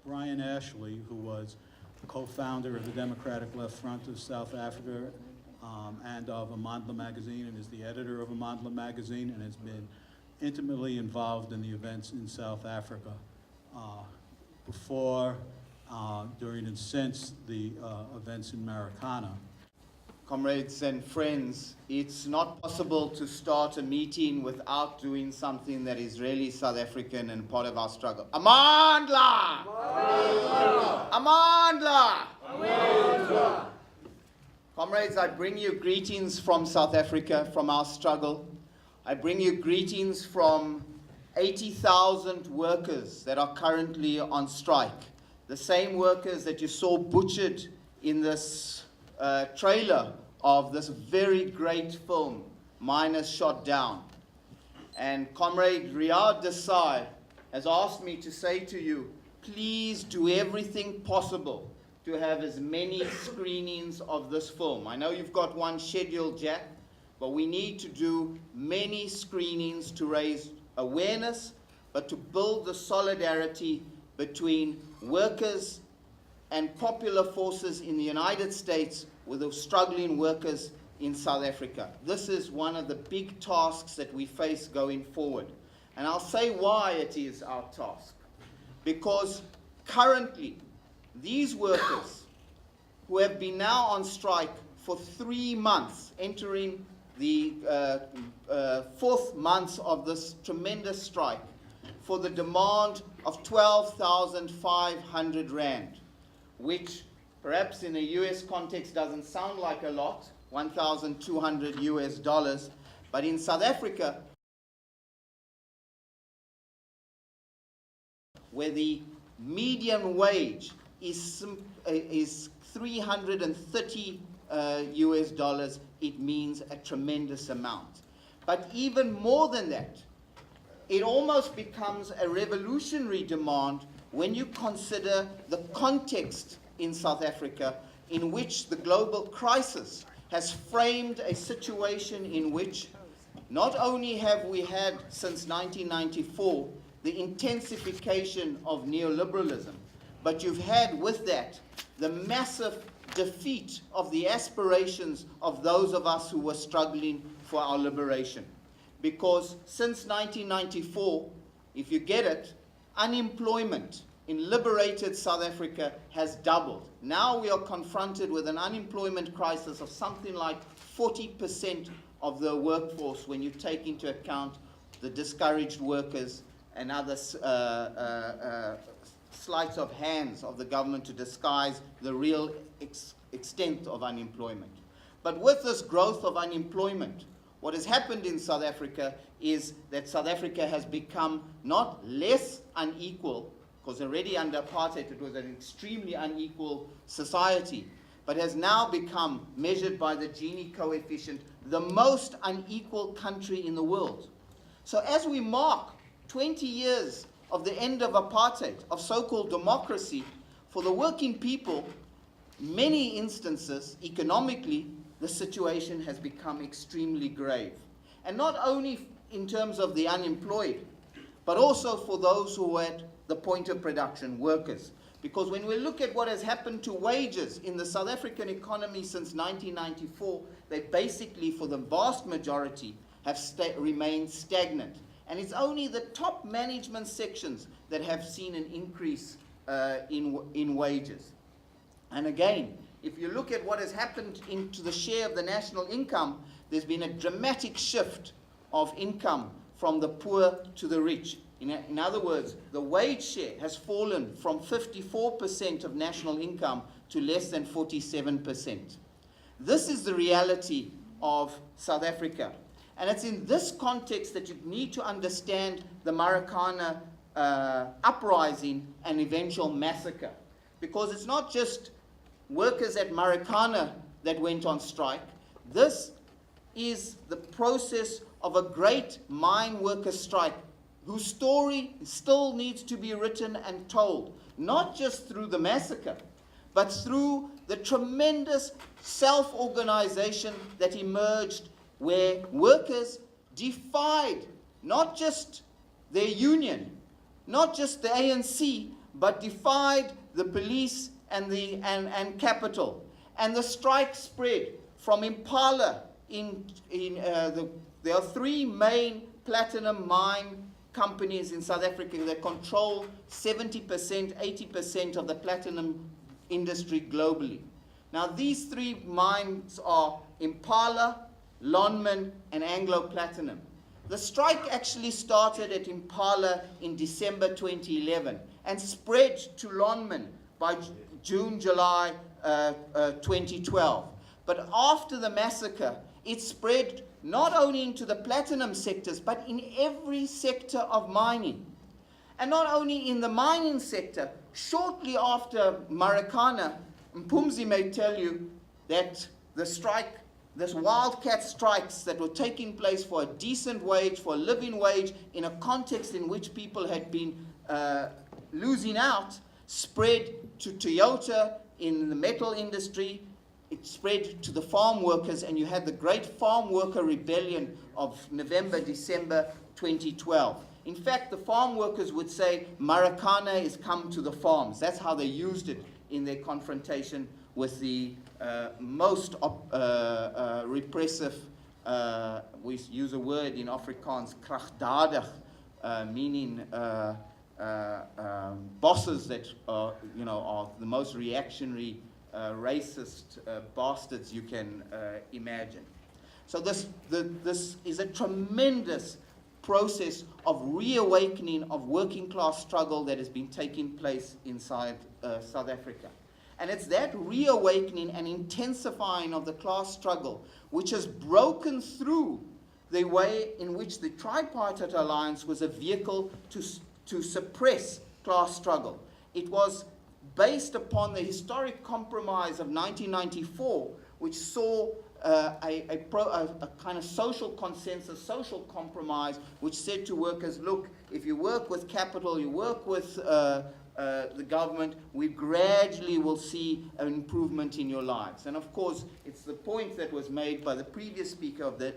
Brian Ashley, who was co-founder of the Democratic Left Front of South Africa and of Amandla magazine, and is the editor of Amandla magazine, and has been intimately involved in the events in South Africa before, during, and since the events in Marikana. Comrades and friends, it's not possible to start a meeting without doing something that is really South African and part of our struggle. Amandla! Amandla! Amandla! Amandla! Comrades, I bring you greetings from South Africa, from our struggle. I bring you greetings from 80,000 workers that are currently on strike. The same workers that you saw butchered in this trailer of this very great film, Miners Shot Down. And Comrade Riyad Desai has asked me to say to you, please do everything possible to have as many screenings of this film. I know you've got one scheduled, Jack, but we need to do many screenings to raise awareness, but to build the solidarity between workers and popular forces in the United States with the struggling workers in South Africa. This is one of the big tasks that we face going forward. And I'll say why it is our task. Because currently, these workers who have been now on strike for 3 months, entering the fourth month of this tremendous strike, for the demand of 12,500 Rand, which perhaps in a US context doesn't sound like a lot, 1,200 US dollars, but in South Africa, where the median wage is 330 US dollars, it means a tremendous amount. But even more than that, it almost becomes a revolutionary demand when you consider the context in South Africa in which the global crisis has framed a situation in which not only have we had since 1994 the intensification of neoliberalism, but you've had with that the massive defeat of the aspirations of those of us who were struggling for our liberation. Because since 1994, if you get it, unemployment in liberated South Africa has doubled. Now we are confronted with an unemployment crisis of something like 40% of the workforce when you take into account the discouraged workers and other sleights of hands of the government to disguise the real extent of unemployment. But with this growth of unemployment, what has happened in South Africa is that South Africa has become not less unequal, because already under apartheid it was an extremely unequal society, but has now become, measured by the Gini coefficient, the most unequal country in the world. So as we mark 20 years of the end of apartheid, of so-called democracy, for the working people, many instances, economically, the situation has become extremely grave. And not only in terms of the unemployed, but also for those who are at the point of production, workers. Because when we look at what has happened to wages in the South African economy since 1994, they basically, for the vast majority, have remained stagnant. And it's only the top management sections that have seen an increase in wages. And again, if you look at what has happened into the share of the national income, there's been a dramatic shift of income from the poor to the rich. In other words, the wage share has fallen from 54% of national income to less than 47%. This is the reality of South Africa. And it's in this context that you need to understand the Marikana uprising and eventual massacre. Because it's not just workers at Marikana that went on strike. This is the process of a great mine worker strike whose story still needs to be written and told, not just through the massacre, but through the tremendous self-organization that emerged where workers defied not just their union, not just the ANC, but defied the police and capital. And the strike spread from Impala. There are three main platinum mine companies in South Africa that control 70%, 80% of the platinum industry globally. Now, these three mines are Impala, Lonmin, and Anglo Platinum. The strike actually started at Impala in December 2011 and spread to Lonmin by June, July 2012. But after the massacre, it spread not only into the platinum sectors, but in every sector of mining. And not only in the mining sector, shortly after Marikana, Mphumzi may tell you that the strike, this wildcat strikes that were taking place for a decent wage, for a living wage, in a context in which people had been losing out, spread to Toyota in the metal industry. It spread to the farm workers, and you had the great farm worker rebellion of November, December 2012. In fact, the farm workers would say, Marikana is come to the farms. That's how they used it in their confrontation with the most repressive, we use a word in Afrikaans, kragdadig, meaning bosses that are the most reactionary, racist bastards you can imagine. So this is a tremendous process of reawakening of working class struggle that has been taking place inside South Africa. And it's that reawakening and intensifying of the class struggle which has broken through the way in which the tripartite alliance was a vehicle to suppress class struggle. It was based upon the historic compromise of 1994, which saw a kind of social consensus, social compromise, which said to workers, look, if you work with capital, you work with the government, we gradually will see an improvement in your lives. And of course, it's the point that was made by the previous speaker of the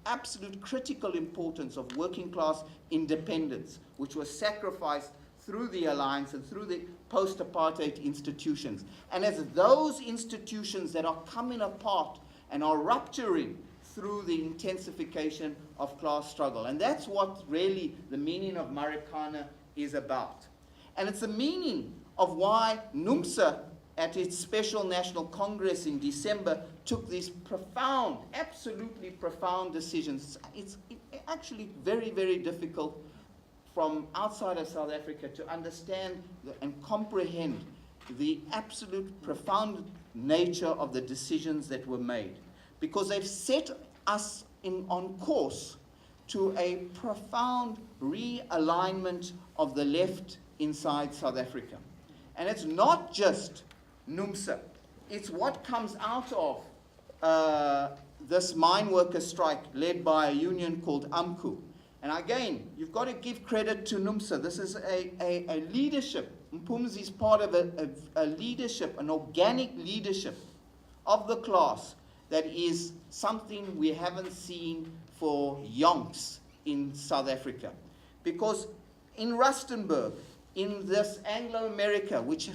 absolute critical importance of working class independence, which was sacrificed through the alliance and through the post-apartheid institutions. And as those institutions that are coming apart and are rupturing through the intensification of class struggle. And that's what really the meaning of Marikana is about. And it's the meaning of why NUMSA, at its special National Congress in December, took these profound, absolutely profound decisions. It's actually very, very difficult from outside of South Africa to understand and comprehend the absolute profound nature of the decisions that were made, because they've set us on course to a profound realignment of the left inside South Africa. And it's not just NUMSA, it's what comes out of this mine worker strike led by a union called AMCU. And again, you've got to give credit to NUMSA. This is a leadership. Mphumzi is part of a leadership, an organic leadership of the class that is something we haven't seen for yonks in South Africa. Because in Rustenburg, in this Anglo-America, which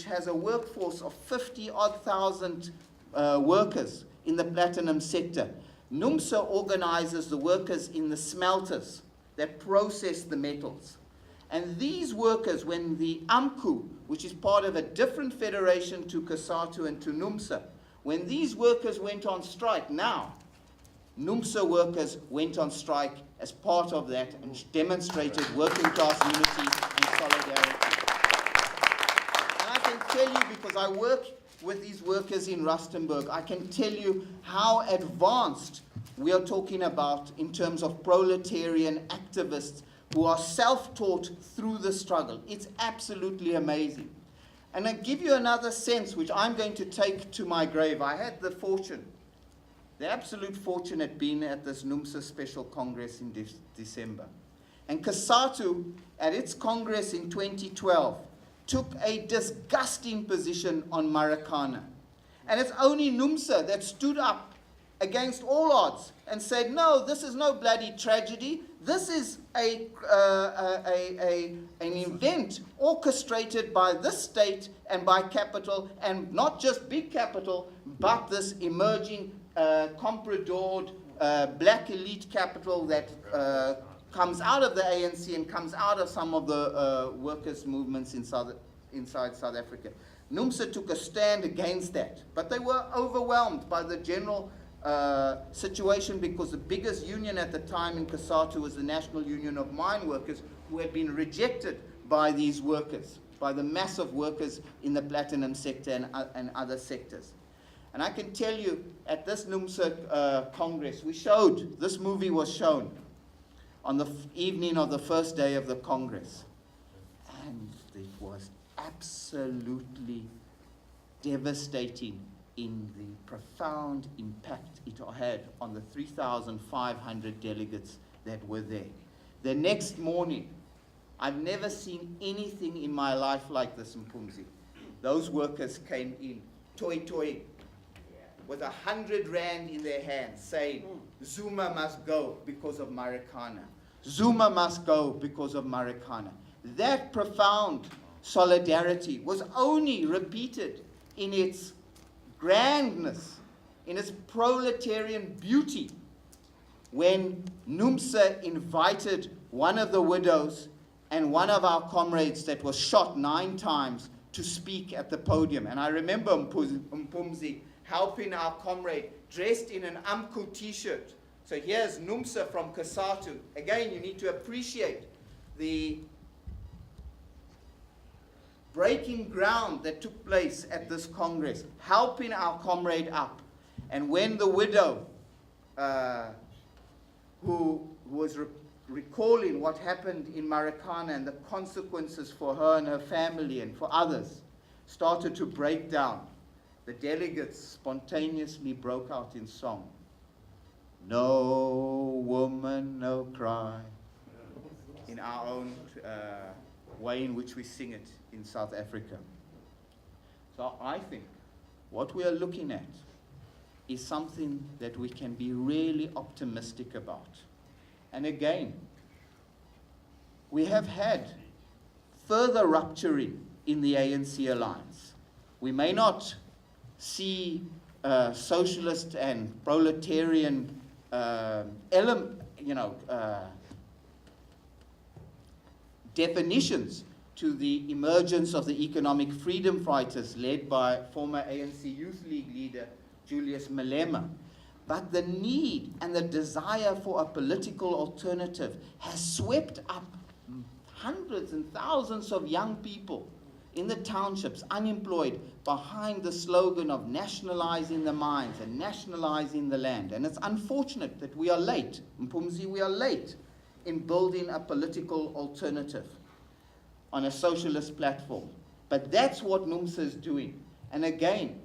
has a workforce of 50-odd thousand workers in the platinum sector, NUMSA organizes the workers in the smelters that process the metals. And these workers, when the AMCU, which is part of a different federation to COSATU and to NUMSA, when these workers went on strike, now NUMSA workers went on strike as part of that and demonstrated working class unity and solidarity. And I can tell you, because I work with these workers in Rustenburg, I can tell you how advanced we are talking about in terms of proletarian activists who are self-taught through the struggle. It's absolutely amazing. And I give you another sense, which I'm going to take to my grave. I had the fortune, the absolute fortune at being at this NUMSA Special Congress in December. And COSATU, at its Congress in 2012, took a disgusting position on Marikana. And it's only NUMSA that stood up against all odds and said, no, this is no bloody tragedy. This is an event orchestrated by this state and by capital, and not just big capital, but this emerging compradored black elite capital that comes out of the ANC and comes out of some of the workers' movements inside South Africa. NUMSA took a stand against that, but they were overwhelmed by the general situation, because the biggest union at the time in COSATU was the National Union of Mine Workers, who had been rejected by these workers, by the mass of workers in the platinum sector and other sectors. And I can tell you, at this NUMSA Congress, this movie was shown on the evening of the first day of the Congress. And it was absolutely devastating in the profound impact it had on the 3,500 delegates that were there. The next morning, I've never seen anything in my life like this in Mphumzi. Those workers came in, toi, with 100 rand in their hands, saying, Zuma must go because of Marikana. Zuma must go because of Marikana. That profound solidarity was only repeated in its grandness, in its proletarian beauty, when NUMSA invited one of the widows and one of our comrades that was shot 9 times to speak at the podium. And I remember Mphumzi helping our comrade dressed in an AMCU t-shirt. So here's NUMSA from COSATU. Again, you need to appreciate the breaking ground that took place at this Congress, helping our comrade up. And when the widow, who was recalling what happened in Marikana and the consequences for her and her family and for others, started to break down, the delegates spontaneously broke out in song. No woman, no cry, in our own way in which we sing it in South Africa. So I think what we are looking at is something that we can be really optimistic about. And again, we have had further rupturing in the ANC alliance. We may not see socialist and proletarian definitions to the emergence of the economic freedom fighters led by former ANC Youth League leader Julius Malema. But the need and the desire for a political alternative has swept up hundreds and thousands of young people in the townships, unemployed, behind the slogan of nationalizing the mines and nationalizing the land. And it's unfortunate that we are late, Mphumzi, we are late in building a political alternative on a socialist platform. But that's what NUMSA is doing. And again,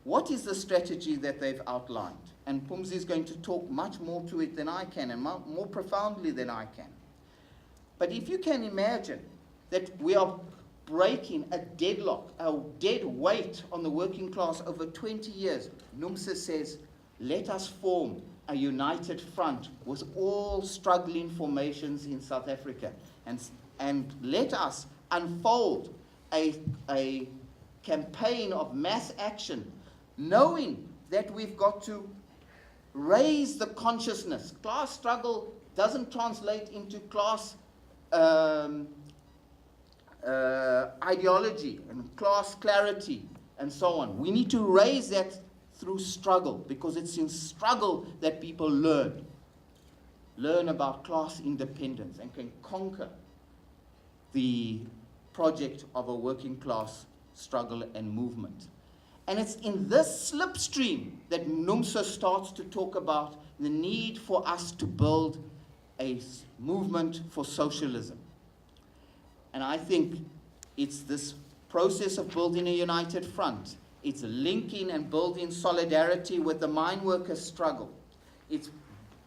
what is the strategy that they've outlined? And Mphumzi is going to talk much more to it than I can, and more profoundly than I can. But if you can imagine that we are breaking a deadlock, a dead weight on the working class over 20 years, NUMSA says, let us form a united front with all struggling formations in South Africa, and let us unfold a campaign of mass action, knowing that we've got to raise the consciousness. Class struggle doesn't translate into class ideology and class clarity and so on. We need to raise that through struggle, because it's in struggle that people learn about class independence and can conquer the project of a working class struggle and movement. And it's in this slipstream that NUMSA starts to talk about the need for us to build a movement for socialism. And I think it's this process of building a united front. It's linking and building solidarity with the mine workers' struggle. It's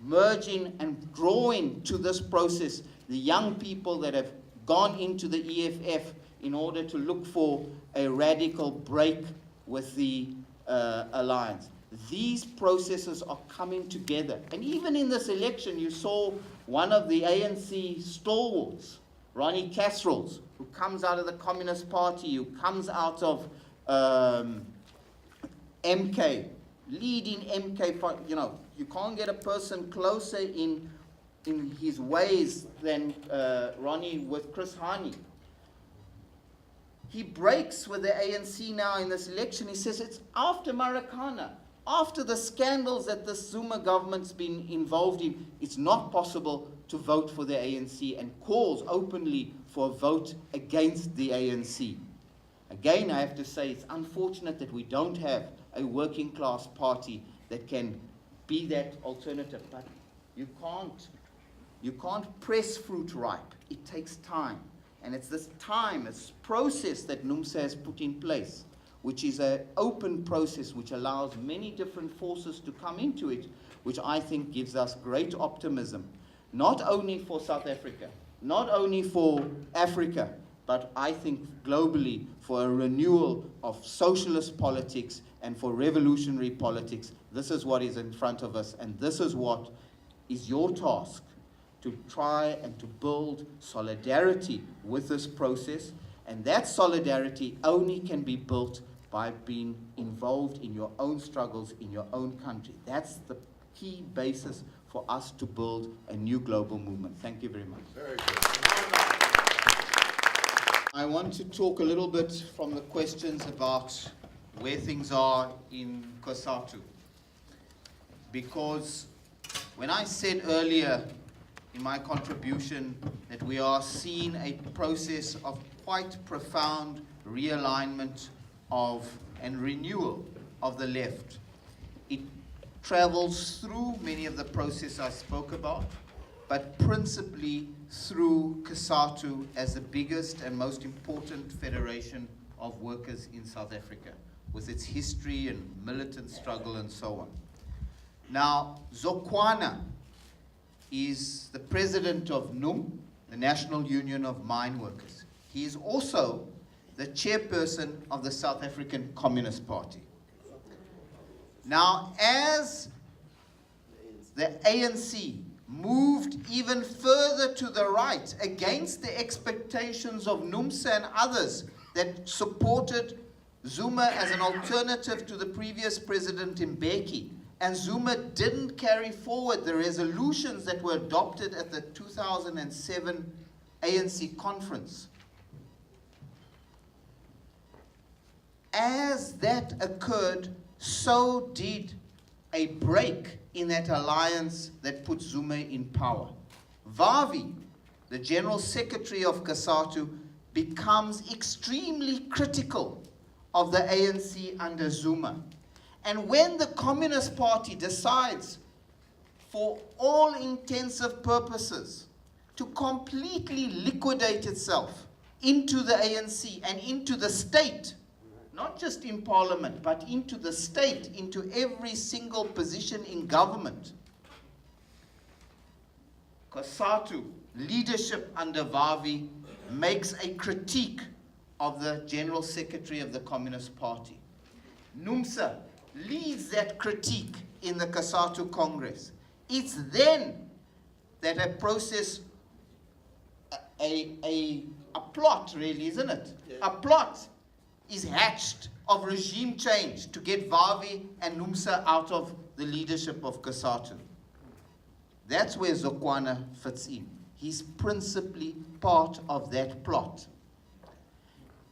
merging and drawing to this process the young people that have gone into the EFF in order to look for a radical break with the alliance. these processes are coming together. And even in this election, you saw one of the ANC stalwarts, Ronnie Kasrils, who comes out of the Communist Party, who comes out of MK, leading MK, you know, you can't get a person closer in his ways than Ronnie with Chris Hani. He breaks with the ANC now in this election. He says it's after Marikana, after the scandals that the Zuma government's been involved in, it's not possible to vote for the ANC, and calls openly for a vote against the ANC. Again, I have to say it's unfortunate that we don't have a working class party that can be that alternative, but you can't press fruit ripe. It takes time. And it's this time, this process that NUMSA has put in place, which is an open process which allows many different forces to come into it, which I think gives us great optimism, not only for South Africa, not only for Africa, but I think globally for a renewal of socialist politics and for revolutionary politics. This is what is in front of us, and this is what is your task, to try and to build solidarity with this process. And that solidarity only can be built by being involved in your own struggles in your own country. That's the key basis for us to build a new global movement. Thank you very much. Very good. I want to talk a little bit from the questions about where things are in COSATU. Because when I said earlier in my contribution that we are seeing a process of quite profound realignment of and renewal of the left, it travels through many of the processes I spoke about, but principally through COSATU as the biggest and most important federation of workers in South Africa, with its history and militant struggle and so on. Now, Zokwana is the president of NUM, the National Union of Mine Workers. He is also the chairperson of the South African Communist Party. Now, as the ANC moved even further to the right against the expectations of NUMSA and others that supported Zuma as an alternative to the previous president Mbeki, and Zuma didn't carry forward the resolutions that were adopted at the 2007 ANC conference. As that occurred, so did a break in that alliance that put Zuma in power. Vavi, the General Secretary of COSATU, becomes extremely critical of the ANC under Zuma. And when the Communist Party decides, for all intensive purposes, to completely liquidate itself into the ANC and into the state, not just in parliament, but into the state, into every single position in government, COSATU, leadership under Vavi, makes a critique of the General Secretary of the Communist Party. NUMSA leads that critique in the COSATU Congress. It's then that a process, a plot really, isn't it? Yeah. A plot is hatched of regime change to get Vavi and NUMSA out of the leadership of COSATU. That's where Zokwana fits in. He's principally part of that plot.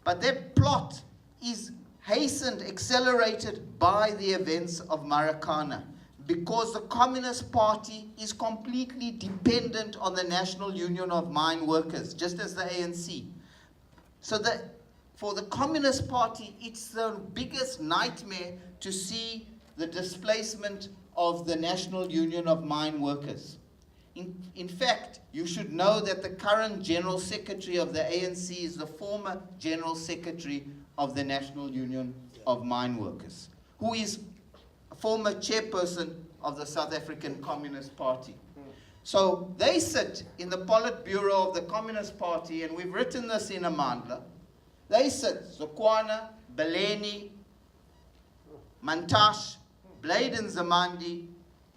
But that plot is hastened, accelerated by the events of Marikana, because the Communist Party is completely dependent on the National Union of Mine Workers, just as the ANC. So that for the Communist Party, it's the biggest nightmare to see the displacement of the National Union of Mine Workers. In fact, you should know that the current General Secretary of the ANC is the former General Secretary of the National Union of Mine Workers, who is a former chairperson of the South African Communist Party. So they sit in the Politburo of the Communist Party, and we've written this in Amandla. They sit, Zokwana, Beleni, Mantash, Bladen Zamandi,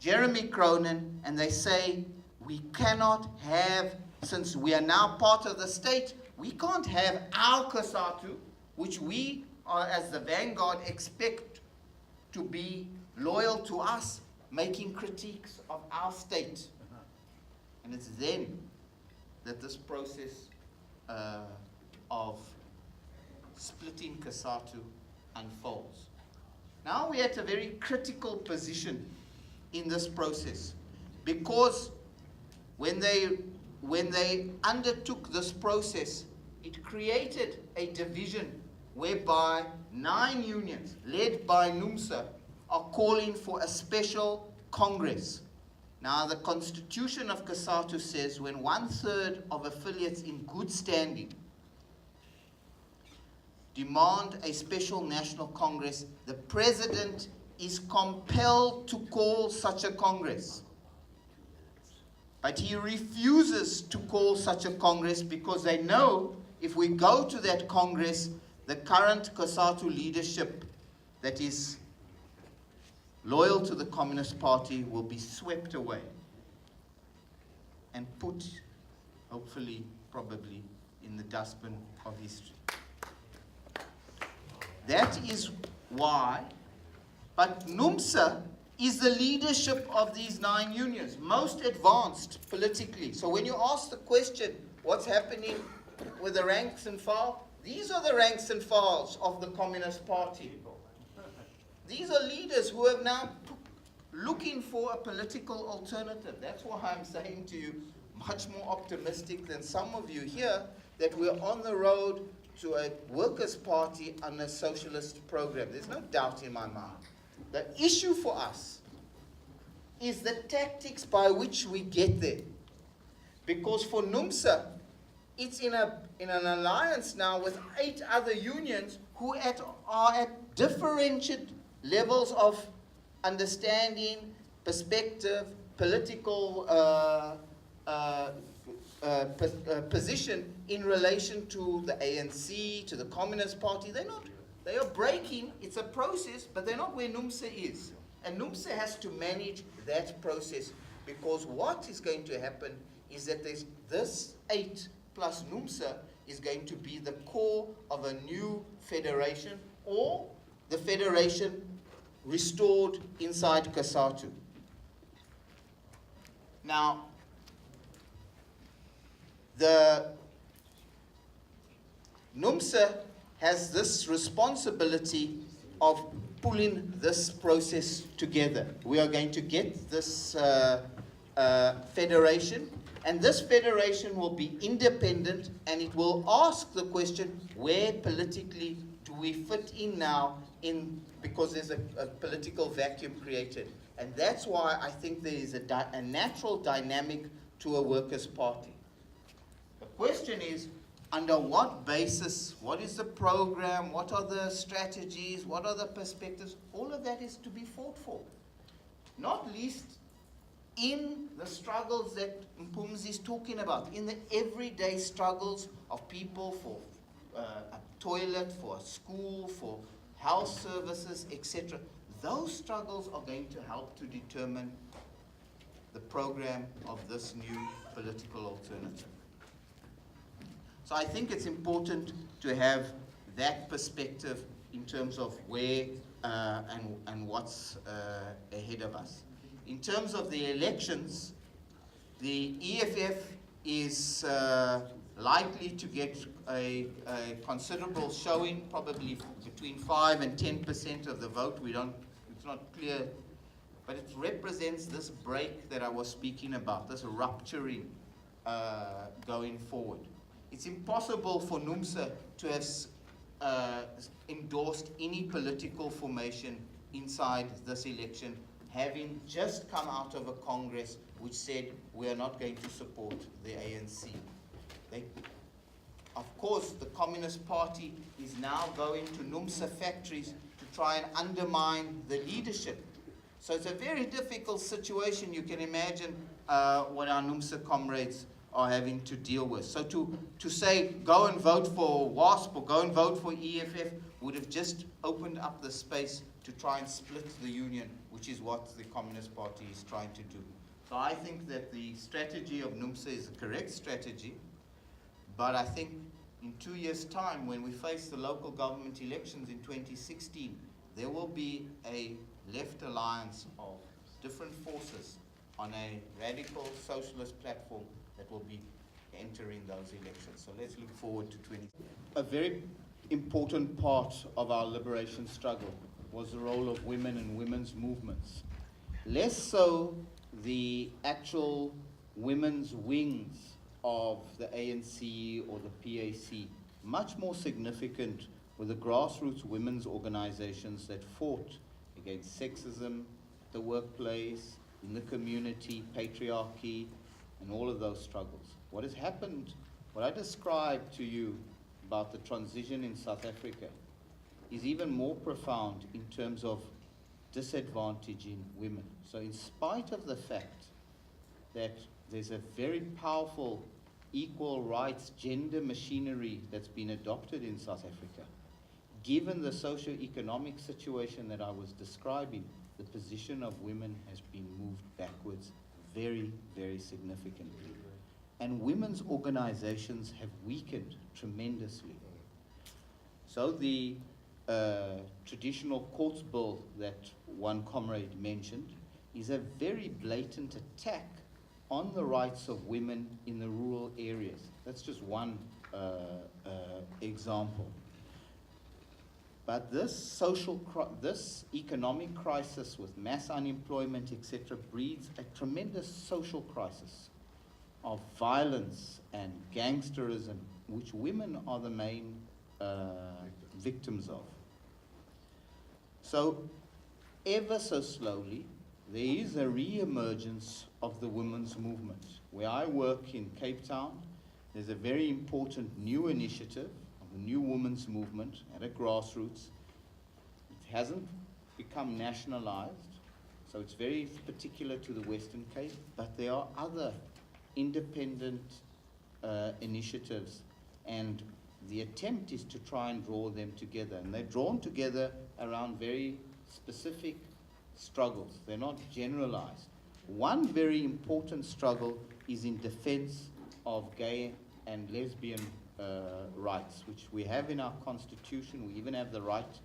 Jeremy Cronin, and they say, we cannot have, since we are now part of the state, we can't have our COSATU, which we are, as the vanguard, expect to be loyal to us, making critiques of our state. And it's then that this process of splitting COSATU unfolds. Now we're at a very critical position in this process, because when they undertook this process, it created a division whereby 9 unions, led by NUMSA, are calling for a special Congress. Now, the constitution of COSATU says when 1/3 of affiliates in good standing demand a special national Congress, the president is compelled to call such a Congress. But he refuses to call such a Congress because they know if we go to that Congress, the current COSATU leadership that is loyal to the Communist Party will be swept away and put, hopefully, probably, in the dustbin of history. That is why, but NUMSA is the leadership of these 9 unions, most advanced politically. So when you ask the question, what's happening with the ranks and file? These are the ranks and files of the Communist Party. These are leaders who are now looking for a political alternative. That's why I'm saying to you, much more optimistic than some of you here, that we're on the road to a workers' party and a socialist program. There's no doubt in my mind. The issue for us is the tactics by which we get there. Because for NUMSA, it's in an alliance now with 8 other unions who are at differentiated levels of understanding, perspective, political position in relation to the ANC, to the Communist Party. They are breaking, it's a process, but they're not where NUMSA is. And NUMSA has to manage that process, because what is going to happen is that this 8 plus NUMSA is going to be the core of a new federation, or the federation restored inside COSATU. Now, the NUMSA has this responsibility of pulling this process together. We are going to get this federation, and this federation will be independent, and it will ask the question, where politically do we fit in now, because there's a political vacuum created. And that's why I think there is a natural dynamic to a workers' party. The question is, under what basis, what is the program, what are the strategies, what are the perspectives? All of that is to be fought for. Not least in the struggles that Mphumzi is talking about, in the everyday struggles of people for a toilet, for a school, for health services, etc. Those struggles are going to help to determine the program of this new political alternative. So I think it's important to have that perspective in terms of where and what's ahead of us. In terms of the elections, the EFF is likely to get a considerable showing, probably between 5 and 10% of the vote. It's not clear, but it represents this break that I was speaking about, this rupturing going forward. It's impossible for NUMSA to have endorsed any political formation inside this election, having just come out of a Congress which said we are not going to support the ANC. Of course, the Communist Party is now going to NUMSA factories to try and undermine the leadership. So it's a very difficult situation. You can imagine what our NUMSA comrades are having to deal with. So to say, go and vote for WASP or go and vote for EFF would have just opened up the space to try and split the union, which which is what the Communist Party is trying to do. So I think that the strategy of NUMSA is the correct strategy, but I think in 2 years' time, when we face the local government elections in 2016, there will be a left alliance of different forces on a radical socialist platform that will be entering those elections. So let's look forward to 20. A very important part of our liberation struggle was the role of women and women's movements. Less so the actual women's wings of the ANC or the PAC. Much more significant were the grassroots women's organizations that fought against sexism, the workplace, in the community, patriarchy, and all of those struggles. What has happened, what I described to you about the transition in South Africa, is even more profound in terms of disadvantaging women. So in spite of the fact that there's a very powerful equal rights gender machinery that's been adopted in South Africa, given the socio-economic situation that I was describing, the position of women has been moved backwards very, very significantly. And women's organizations have weakened tremendously. So the traditional courts bill that one comrade mentioned is a very blatant attack on the rights of women in the rural areas. That's just one example. But this this economic crisis with mass unemployment, etc., breeds a tremendous social crisis of violence and gangsterism, which women are the main victims of. So, ever so slowly, there is a re-emergence of the women's movement. Where I work in Cape Town, there's a very important new initiative of the new women's movement at a grassroots. It hasn't become nationalized, so it's very particular to the Western Cape, but there are other independent initiatives, and the attempt is to try and draw them together. And they're drawn together around very specific struggles. They're not generalized. One very important struggle is in defense of gay and lesbian rights, which we have in our constitution. We even have the right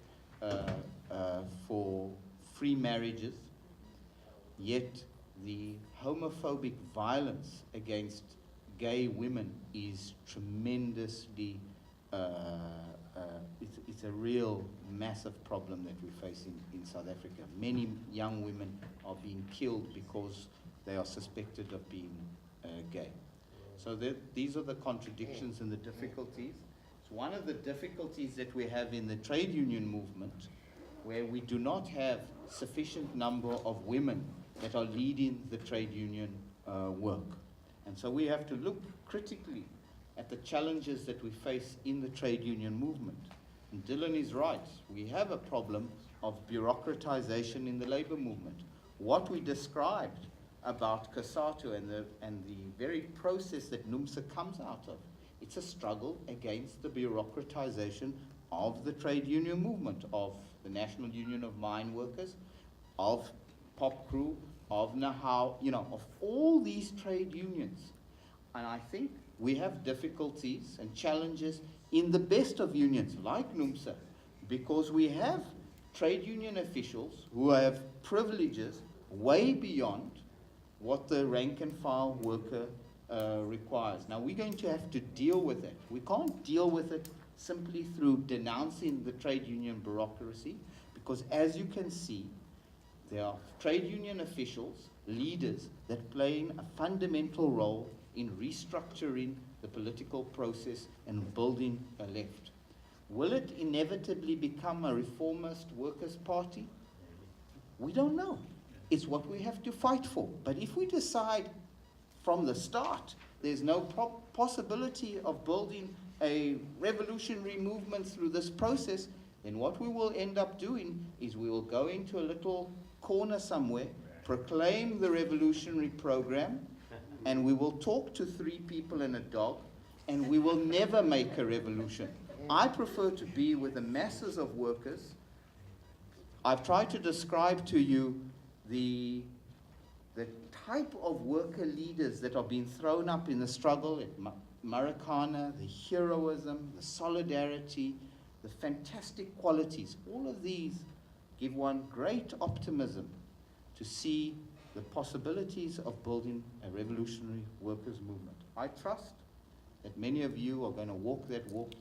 for free marriages. Yet the homophobic violence against gay women is tremendously, it's a real massive problem that we face in South Africa. Many young women are being killed because they are suspected of being gay. So these are the contradictions and the difficulties. So one of the difficulties that we have in the trade union movement, where we do not have sufficient number of women that are leading the trade union work. And so we have to look critically at the challenges that we face in the trade union movement. And Dylan is right. We have a problem of bureaucratization in the labor movement. What we described about COSATU and the very process that NUMSA comes out of, it's a struggle against the bureaucratization of the trade union movement, of the National Union of Mine Workers, of POPCRU, of NAHAU, of all these trade unions. And I think we have difficulties and challenges in the best of unions, like NUMSA, because we have trade union officials who have privileges way beyond what the rank and file worker requires. Now, we're going to have to deal with it. We can't deal with it simply through denouncing the trade union bureaucracy, because as you can see, there are trade union officials, leaders, that play a fundamental role in restructuring the political process and building a left. Will it inevitably become a reformist workers' party? We don't know. It's what we have to fight for. But if we decide from the start there's no possibility of building a revolutionary movement through this process, then what we will end up doing is we will go into a little corner somewhere, proclaim the revolutionary program, and we will talk to 3 people and a dog, and we will never make a revolution. I prefer to be with the masses of workers. I've tried to describe to you the type of worker leaders that are being thrown up in the struggle at Marikana, the heroism, the solidarity, the fantastic qualities, all of these give one great optimism to see the possibilities of building a revolutionary workers' movement. I trust that many of you are going to walk that walk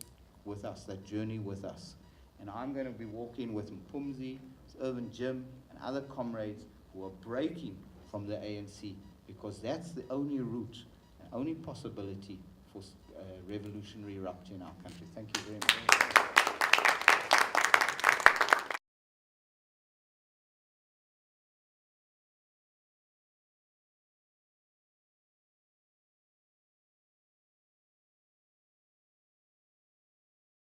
with us, that journey with us. And I'm going to be walking with Mphumzi, Irvin Jim, and other comrades who are breaking from the ANC, because that's the only route, and only possibility for revolutionary rupture in our country. Thank you very much.